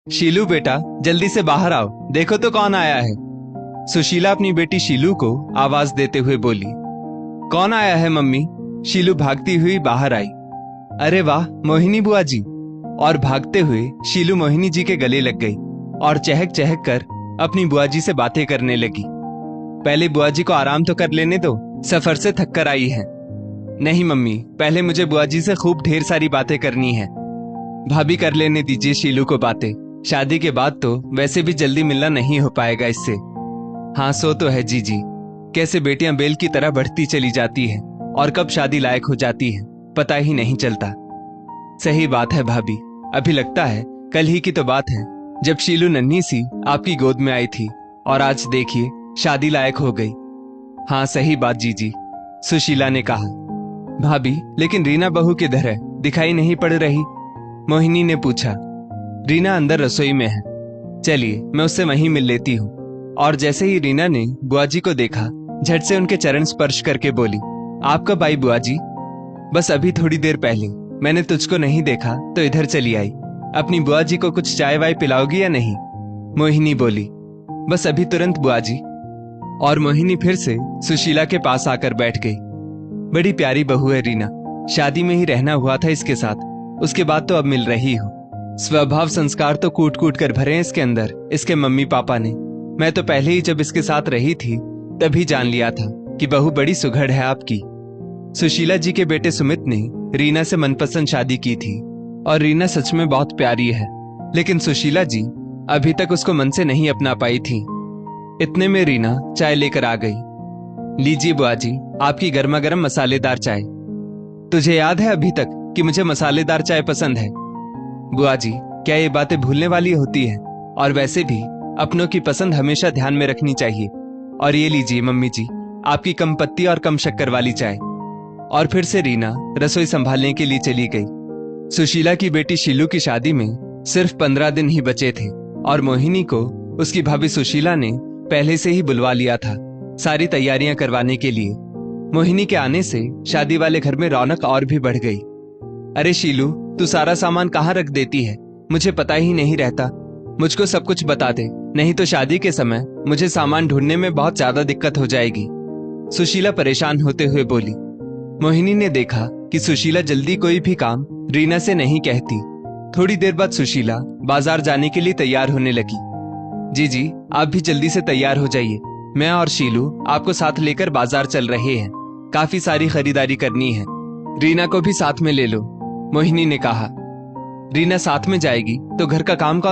शीलू बेटा, जल्दी से बाहर आओ, देखो तो कौन आया है। सुशीला अपनी बेटी शीलू को आवाज देते हुए बोली। कौन आया है मम्मी? शीलू भागती हुई बाहर आई। अरे वाह, मोहिनी बुआ जी। और भागते हुए शीलू मोहिनी जी के गले लग गई और चहक चहक कर अपनी बुआ जी से बातें करने लगी। पहले बुआ जी को आराम तो कर लेने दो, सफर से थक कर आई है। नहीं मम्मी, पहले मुझे बुआ जी से खूब ढेर सारी बातें करनी है। भाभी कर लेने दीजिए शीलू को बातें, शादी के बाद तो वैसे भी जल्दी मिलना नहीं हो पाएगा इससे। हाँ सो तो है जीजी, कैसे बेटियां बेल की तरह बढ़ती चली जाती हैं और कब शादी लायक हो जाती हैं पता ही नहीं चलता। सही बात है भाभी, अभी लगता है कल ही की तो बात है जब शीलू नन्ही सी आपकी गोद में आई थी और आज देखिए शादी लायक हो गई। हाँ सही बात जीजी, सुशीला ने कहा। भाभी लेकिन रीना बहू किधर है, दिखाई नहीं पड़ रही? मोहिनी ने पूछा। रीना अंदर रसोई में है, चलिए मैं उससे वहीं मिल लेती हूँ। और जैसे ही रीना ने बुआ जी को देखा, झट से उनके चरण स्पर्श करके बोली, आप कब आई बुआ जी? बस अभी थोड़ी देर पहले, मैंने तुझको नहीं देखा तो इधर चली आई। अपनी बुआ जी को कुछ चाय वाय पिलाओगी या नहीं? मोहिनी बोली। बस अभी तुरंत बुआ जी। और मोहिनी फिर से सुशीला के पास आकर बैठ गई। बड़ी प्यारी बहू है रीना, शादी में ही रहना हुआ था इसके साथ, उसके बाद तो अब मिल रही हो। स्वभाव संस्कार तो कूट कूट कर भरे हैं इसके अंदर इसके मम्मी पापा ने। मैं तो पहले ही जब इसके साथ रही थी तभी जान लिया था कि बहू बड़ी सुघड़ है आपकी। सुशीला जी के बेटे सुमित ने रीना से मनपसंद शादी की थी और रीना सच में बहुत प्यारी है, लेकिन सुशीला जी अभी तक उसको मन से नहीं अपना पाई थी। इतने में रीना चाय लेकर आ गई। लीजिए बुआ जी, आपकी गर्मा गर्म मसालेदार चाय। तुझे याद है अभी तक कि मुझे मसालेदार चाय पसंद है? बुआ जी, क्या ये बातें भूलने वाली होती है? और वैसे भी अपनों की पसंद हमेशा ध्यान में रखनी चाहिए। और ये लीजिए मम्मी जी, आपकी कम पत्ती और कम शक्कर वाली चाय। और फिर से रीना रसोई संभालने के लिए चली गई। सुशीला की बेटी शीलू की शादी में सिर्फ 15 दिन ही बचे थे और मोहिनी को उसकी भाभी सुशीला ने पहले से ही बुलवा लिया था सारी तैयारियां करवाने के लिए। मोहिनी के आने से शादी वाले घर में रौनक और भी बढ़ गई। अरे शीलू, तू सारा सामान कहाँ रख देती है? मुझे पता ही नहीं रहता। मुझको सब कुछ बता दे, नहीं तो शादी के समय मुझे सामान ढूंढने में बहुत ज्यादा दिक्कत हो जाएगी। सुशीला परेशान होते हुए बोली। मोहिनी ने देखा कि सुशीला जल्दी कोई भी काम रीना से नहीं कहती। थोड़ी देर बाद सुशीला बाजार जाने के लिए तैयार होने लगी। जी, आप भी जल्दी से तैयार हो जाइए, मैं और शीलू आपको साथ लेकर बाजार चल रहे हैं। काफी सारी खरीदारी करनी है, रीना को भी साथ में ले लो। मोहिनी ने कहा। रीना साथ में जाएगी तो घर का काम कौन